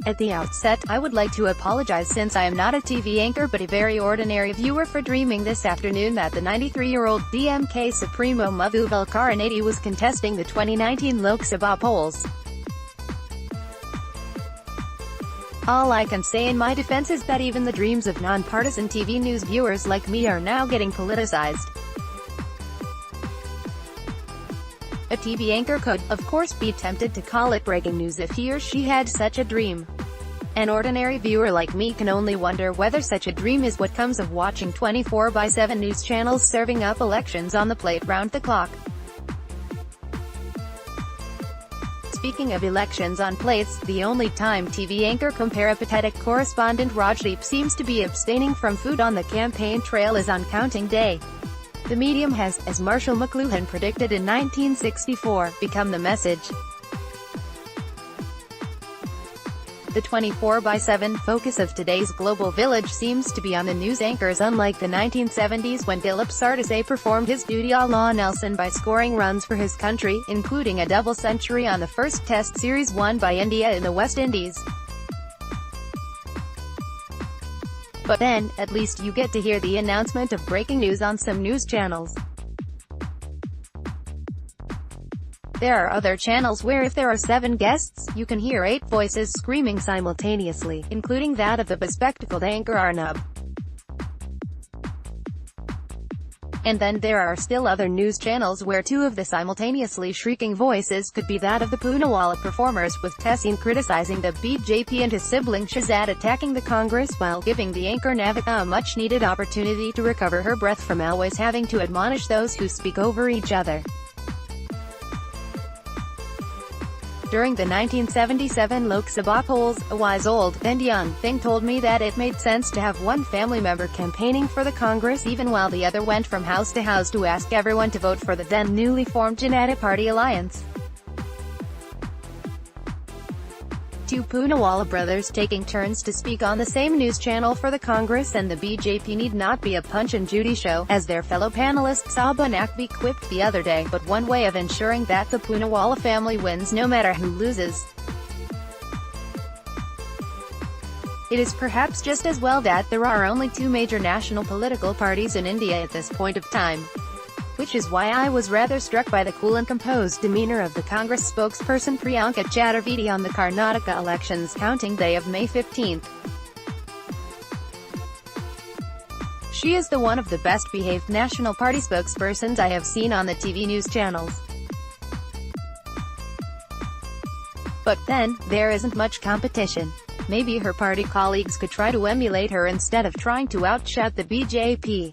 At the outset, I would like to apologize since I am not a TV anchor but a very ordinary viewer for dreaming this afternoon that the 93-year-old DMK Supremo Muthuvel Karunanidhi was contesting the 2019 Lok Sabha polls. All I can say in my defense is that even the dreams of non-partisan TV news viewers like me are now getting politicized. A TV anchor could, of course, be tempted to call it breaking news if he or she had such a dream. An ordinary viewer like me can only wonder whether such a dream is what comes of watching 24/7 news channels serving up elections on the plate round the clock. Speaking of elections on plates, the only time TV anchor cum peripatetic correspondent Rajdeep seems to be abstaining from food on the campaign trail is on counting day. The medium has, as Marshall McLuhan predicted in 1964, become the message. The 24/7 focus of today's global village seems to be on the news anchors, unlike the 1970s when Dilip Sardesai performed his duty a la Nelson by scoring runs for his country, including a double century on the first Test series won by India in the West Indies. But then, at least you get to hear the announcement of breaking news on some news channels. There are other channels where if there are 7 guests, you can hear 8 voices screaming simultaneously, including that of the bespectacled anchor Arnab. And then there are still other news channels where 2 of the simultaneously shrieking voices could be that of the Poonawalla performers, with Tehseen criticizing the BJP and his sibling Shahzad attacking the Congress while giving the anchor Navika a much-needed opportunity to recover her breath from always having to admonish those who speak over each other. During the 1977 Lok Sabha polls, a wise old, and young, thing told me that it made sense to have one family member campaigning for the Congress even while the other went from house to house to ask everyone to vote for the then newly formed Janata Party alliance. 2 Poonawalla brothers taking turns to speak on the same news channel for the Congress and the BJP need not be a Punch and Judy show, as their fellow panelist Sabha Naqvi quipped the other day, but one way of ensuring that the Poonawalla family wins no matter who loses. It is perhaps just as well that there are only 2 major national political parties in India at this point of time. Which is why I was rather struck by the cool and composed demeanor of the Congress spokesperson Priyanka Chaturvedi on the Karnataka elections counting day of May 15. She is the one of the best-behaved National Party spokespersons I have seen on the TV news channels. But then, there isn't much competition. Maybe her party colleagues could try to emulate her instead of trying to outshout the BJP.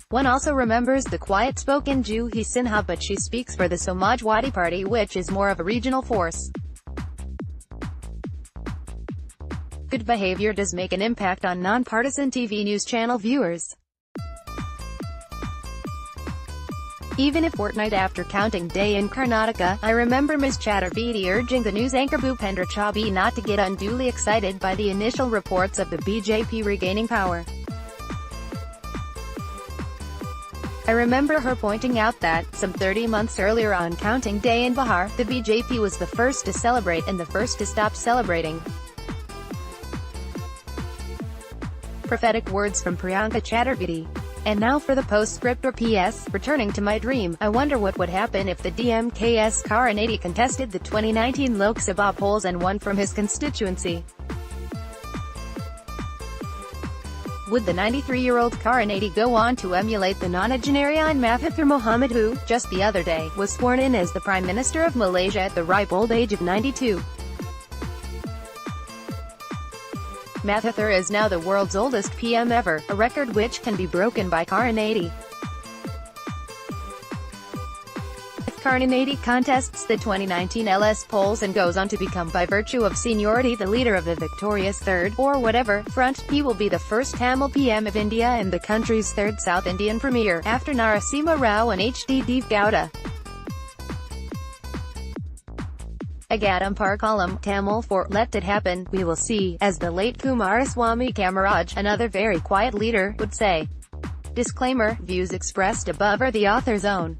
One also remembers the quiet-spoken Juhi Sinha, but she speaks for the Samajwadi Party, which is more of a regional force. Good behavior does make an impact on non-partisan TV news channel viewers. Even a fortnight after counting day in Karnataka, I remember Ms. Chaturvedi urging the news anchor Bhupendra Chaubey not to get unduly excited by the initial reports of the BJP regaining power. I remember her pointing out that, some 30 months earlier on counting day in Bihar, the BJP was the first to celebrate and the first to stop celebrating. Prophetic words from Priyanka Chaturvedi. And now for the postscript or PS, returning to my dream, I wonder what would happen if the DMK's Karunanidhi contested the 2019 Lok Sabha polls and won from his constituency. Would the 93-year-old Karunanidhi go on to emulate the nonagenarian Mahathir Mohamad who, just the other day, was sworn in as the Prime Minister of Malaysia at the ripe old age of 92? Mahathir is now the world's oldest PM ever, a record which can be broken by Karunanidhi. If Karunanidhi contests the 2019 LS polls and goes on to become by virtue of seniority the leader of the victorious third, or whatever, front, he will be the first Tamil PM of India and the country's third South Indian Premier, after Narasimha Rao and H.D. Deve Gowda. Agadam Parkalam, Tamil for "Let It Happen, We Will See," as the late Kumaraswamy Kamaraj, another very quiet leader, would say. Disclaimer: views expressed above are the author's own.